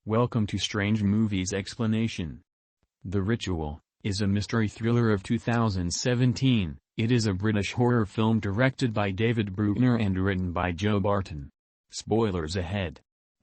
Welcome to Strange Movies Explanation. The Ritual is a mystery thriller of 2017. It is a British horror film directed by David Bruckner and written by Joe Barton. Spoilers ahead.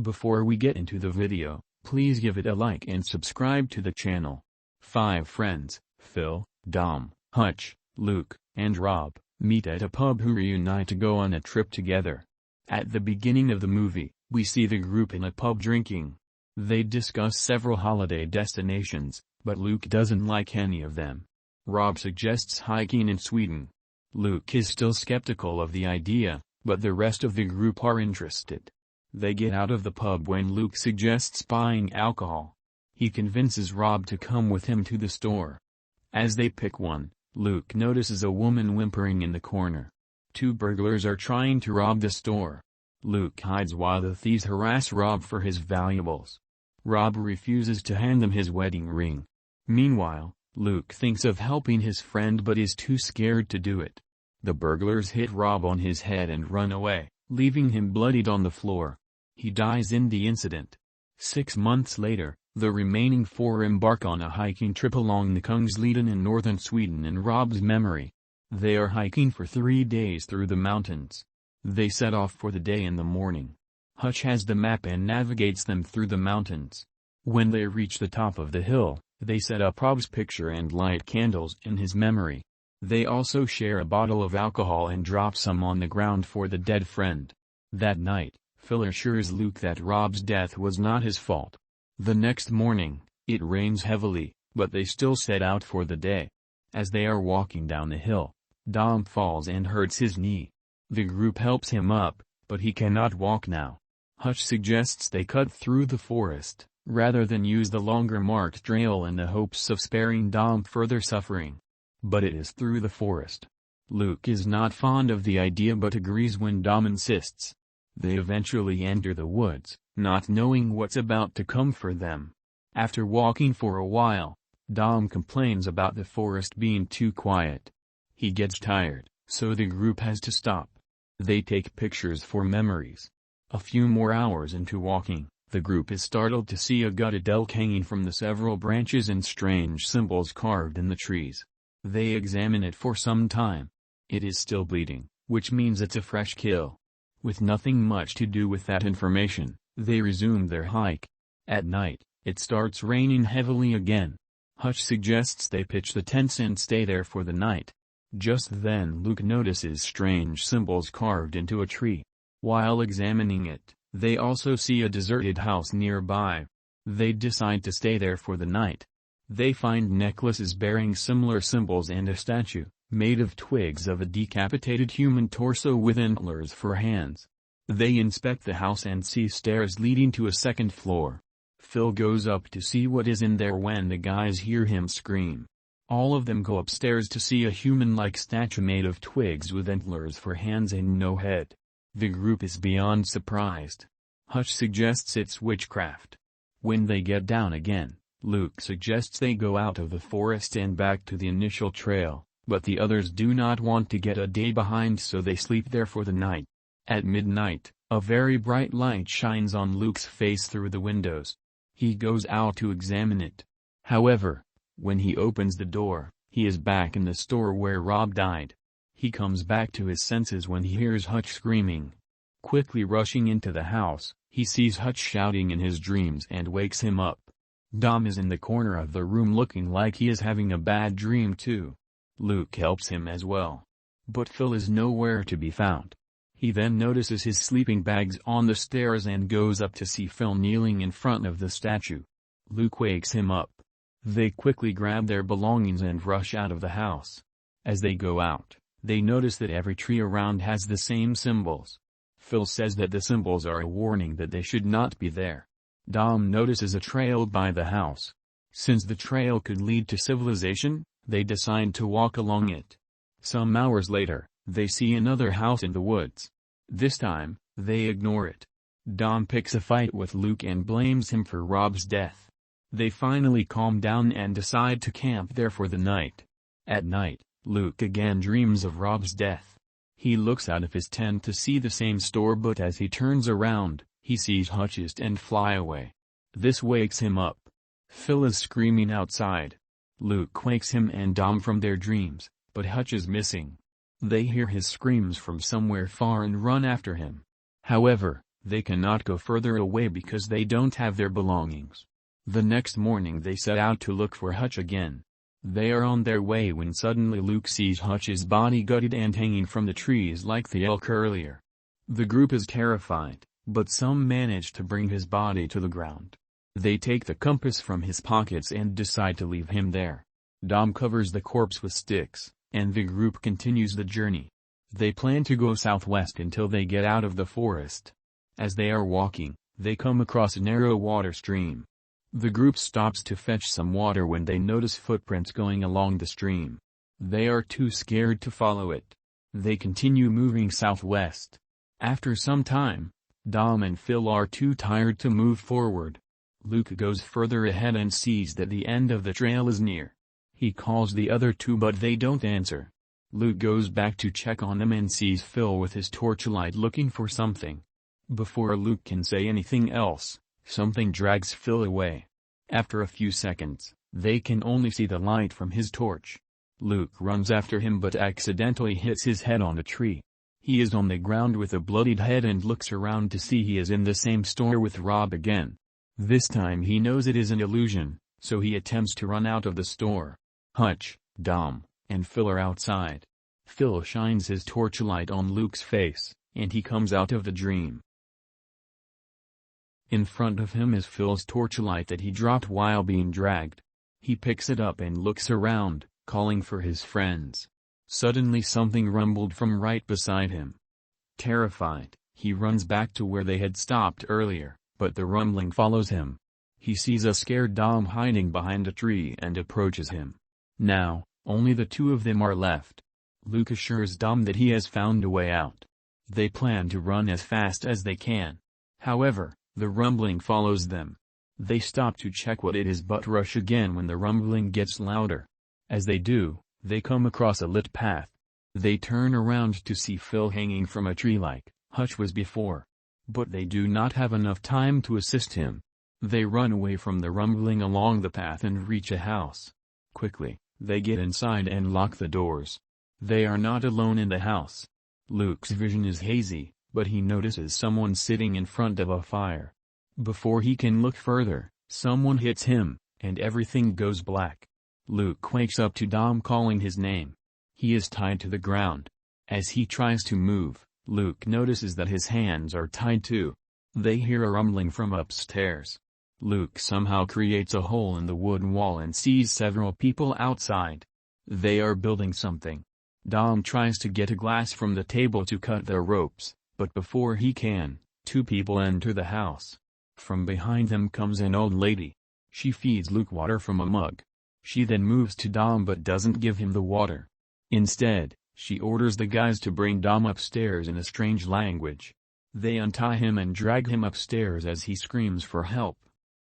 Before we get into the video, please give it a like and subscribe to the channel. 5 friends, Phil, Dom, Hutch, Luke, and Rob, meet at a pub who reunite to go on a trip together. At the beginning of the movie, we see the group in a pub drinking. They discuss several holiday destinations, but Luke doesn't like any of them. Rob suggests hiking in Sweden. Luke is still skeptical of the idea, but the rest of the group are interested. They get out of the pub when Luke suggests buying alcohol. He convinces Rob to come with him to the store. As they pick one, Luke notices a woman whimpering in the corner. 2 burglars are trying to rob the store. Luke hides while the thieves harass Rob for his valuables. Rob refuses to hand them his wedding ring. Meanwhile, Luke thinks of helping his friend but is too scared to do it. The burglars hit Rob on his head and run away, leaving him bloodied on the floor. He dies in the incident. 6 months later, the remaining 4 embark on a hiking trip along the Kungsleden in northern Sweden in Rob's memory. They are hiking for 3 days through the mountains. They set off for the day in the morning. Hutch has the map and navigates them through the mountains. When they reach the top of the hill, they set up Rob's picture and light candles in his memory. They also share a bottle of alcohol and drop some on the ground for the dead friend. That night, Phil assures Luke that Rob's death was not his fault. The next morning, it rains heavily, but they still set out for the day. As they are walking down the hill, Dom falls and hurts his knee. The group helps him up, but he cannot walk now. Hutch suggests they cut through the forest, rather than use the longer marked trail in the hopes of sparing Dom further suffering. But it is through the forest. Luke is not fond of the idea but agrees when Dom insists. They eventually enter the woods, not knowing what's about to come for them. After walking for a while, Dom complains about the forest being too quiet. He gets tired, so the group has to stop. They take pictures for memories. A few more hours into walking, the group is startled to see a gutted elk hanging from the several branches and strange symbols carved in the trees. They examine it for some time. It is still bleeding, which means it's a fresh kill. With nothing much to do with that information, they resume their hike. At night, it starts raining heavily again. Hutch suggests they pitch the tents and stay there for the night. Just then Luke notices strange symbols carved into a tree. While examining it, they also see a deserted house nearby. They decide to stay there for the night. They find necklaces bearing similar symbols and a statue, made of twigs of a decapitated human torso with antlers for hands. They inspect the house and see stairs leading to a second floor. Phil goes up to see what is in there when the guys hear him scream. All of them go upstairs to see a human-like statue made of twigs with antlers for hands and no head. The group is beyond surprised. Hutch suggests it's witchcraft. When they get down again, Luke suggests they go out of the forest and back to the initial trail, but the others do not want to get a day behind so they sleep there for the night. At midnight, a very bright light shines on Luke's face through the windows. He goes out to examine it. However, when he opens the door, he is back in the store where Rob died. He comes back to his senses when he hears Hutch screaming. Quickly rushing into the house, he sees Hutch shouting in his dreams and wakes him up. Dom is in the corner of the room looking like he is having a bad dream too. Luke helps him as well. But Phil is nowhere to be found. He then notices his sleeping bags on the stairs and goes up to see Phil kneeling in front of the statue. Luke wakes him up. They quickly grab their belongings and rush out of the house. As they go out, they notice that every tree around has the same symbols. Phil says that the symbols are a warning that they should not be there. Dom notices a trail by the house. Since the trail could lead to civilization, they decide to walk along it. Some hours later, they see another house in the woods. This time, they ignore it. Dom picks a fight with Luke and blames him for Rob's death. They finally calm down and decide to camp there for the night. At night, Luke again dreams of Rob's death. He looks out of his tent to see the same store, but as he turns around, he sees Hutch's tent fly away. This wakes him up. Phil is screaming outside. Luke wakes him and Dom from their dreams, but Hutch is missing. They hear his screams from somewhere far and run after him. However, they cannot go further away because they don't have their belongings. The next morning they set out to look for Hutch again. They are on their way when suddenly Luke sees Hutch's body gutted and hanging from the trees like the elk earlier. The group is terrified, but some manage to bring his body to the ground. They take the compass from his pockets and decide to leave him there. Dom covers the corpse with sticks, and the group continues the journey. They plan to go southwest until they get out of the forest. As they are walking, they come across a narrow water stream. The group stops to fetch some water when they notice footprints going along the stream. They are too scared to follow it. They continue moving southwest. After some time, Dom and Phil are too tired to move forward. Luke goes further ahead and sees that the end of the trail is near. He calls the other two but they don't answer. Luke goes back to check on them and sees Phil with his torchlight looking for something. Before Luke can say anything else, something drags Phil away. After a few seconds, they can only see the light from his torch. Luke runs after him but accidentally hits his head on a tree. He is on the ground with a bloodied head and looks around to see he is in the same store with Rob again. This time he knows it is an illusion, so he attempts to run out of the store. Hutch, Dom, and Phil are outside. Phil shines his torchlight on Luke's face, and he comes out of the dream. In front of him is Phil's torchlight that he dropped while being dragged. He picks it up and looks around, calling for his friends. Suddenly something rumbled from right beside him. Terrified, he runs back to where they had stopped earlier, but the rumbling follows him. He sees a scared Dom hiding behind a tree and approaches him. Now, only the two of them are left. Luke assures Dom that he has found a way out. They plan to run as fast as they can. However, the rumbling follows them. They stop to check what it is but rush again when the rumbling gets louder. As they do, they come across a lit path. They turn around to see Phil hanging from a tree like Hutch was before. But they do not have enough time to assist him. They run away from the rumbling along the path and reach a house. Quickly, they get inside and lock the doors. They are not alone in the house. Luke's vision is hazy, but he notices someone sitting in front of a fire. Before he can look further, someone hits him, and everything goes black. Luke wakes up to Dom calling his name. He is tied to the ground. As he tries to move, Luke notices that his hands are tied too. They hear a rumbling from upstairs. Luke somehow creates a hole in the wooden wall and sees several people outside. They are building something. Dom tries to get a glass from the table to cut their ropes, but before he can, two people enter the house. From behind them comes an old lady. She feeds Luke water from a mug. She then moves to Dom but doesn't give him the water. Instead, she orders the guys to bring Dom upstairs in a strange language. They untie him and drag him upstairs as he screams for help.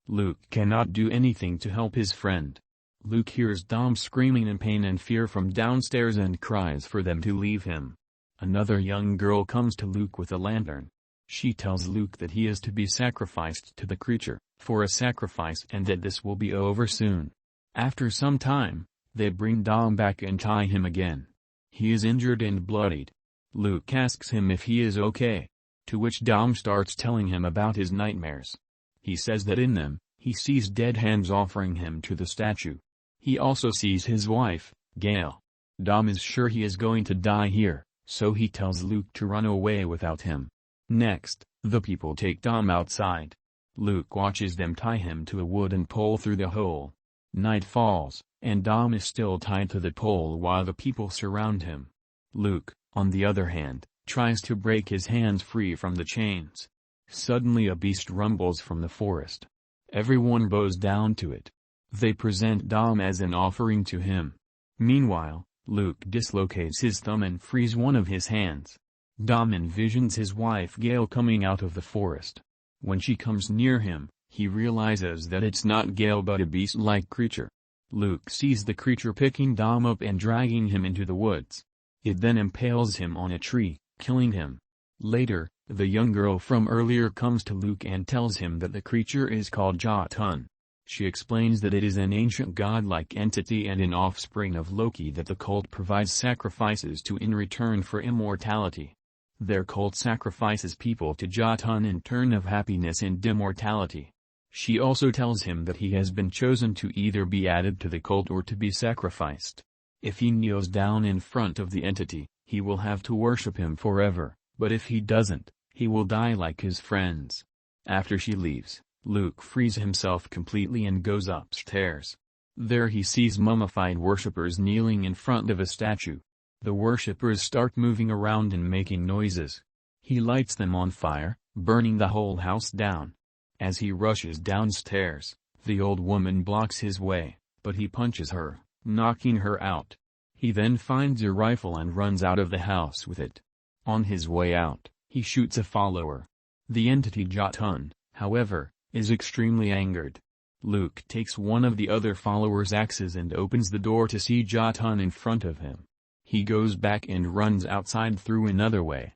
Luke cannot do anything to help his friend. Luke hears Dom screaming in pain and fear from downstairs and cries for them to leave him. Another young girl comes to Luke with a lantern. She tells Luke that he is to be sacrificed to the creature, for a sacrifice, and that this will be over soon. After some time, they bring Dom back and tie him again. He is injured and bloodied. Luke asks him if he is okay, to which Dom starts telling him about his nightmares. He says that in them, he sees dead hands offering him to the statue. He also sees his wife, Gail. Dom is sure he is going to die here, so he tells Luke to run away without him. Next, the people take Dom outside. Luke watches them tie him to a wooden pole through the hole. Night falls, and Dom is still tied to the pole while the people surround him. Luke, on the other hand, tries to break his hands free from the chains. Suddenly a beast rumbles from the forest. Everyone bows down to it. They present Dom as an offering to him. Meanwhile, Luke dislocates his thumb and frees one of his hands. Dom envisions his wife Gail coming out of the forest. When she comes near him, he realizes that it's not Gail but a beast-like creature. Luke sees the creature picking Dom up and dragging him into the woods. It then impales him on a tree, killing him. Later, The young girl from earlier comes to Luke and tells him that the creature is called Jotun. She explains that it is an ancient godlike entity and an offspring of Loki that the cult provides sacrifices to in return for immortality. Their cult sacrifices people to Jotun in turn of happiness and immortality. She also tells him that he has been chosen to either be added to the cult or to be sacrificed. If he kneels down in front of the entity, he will have to worship him forever, but if he doesn't, he will die like his friends. After she leaves, Luke frees himself completely and goes upstairs. There he sees mummified worshippers kneeling in front of a statue. The worshippers start moving around and making noises. He lights them on fire, burning the whole house down. As he rushes downstairs, the old woman blocks his way, but he punches her, knocking her out. He then finds a rifle and runs out of the house with it. On his way out, he shoots a follower. The entity Jotun, however, is extremely angered. Luke takes one of the other followers' axes and opens the door to see Jotun in front of him. He goes back and runs outside through another way.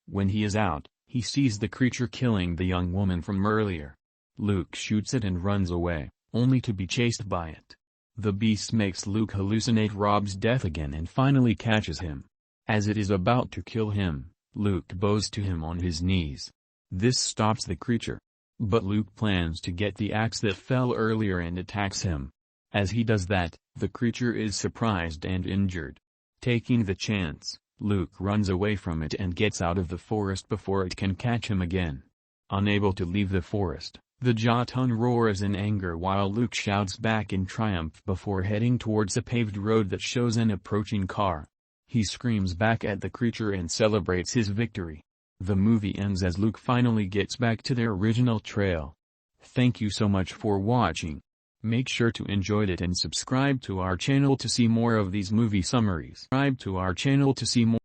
When he is out, he sees the creature killing the young woman from earlier. Luke shoots it and runs away, only to be chased by it. The beast makes Luke hallucinate Rob's death again and finally catches him. As it is about to kill him, Luke bows to him on his knees. This stops the creature. But Luke plans to get the axe that fell earlier and attacks him. As he does that, the creature is surprised and injured. Taking the chance, Luke runs away from it and gets out of the forest before it can catch him again. Unable to leave the forest, the Jotun roars in anger while Luke shouts back in triumph before heading towards a paved road that shows an approaching car. He screams back at the creature and celebrates his victory. The movie ends as Luke finally gets back to their original trail. Thank you so much for watching. Make sure to enjoy it and subscribe to our channel to see more of these movie summaries. Subscribe to our channel to see more.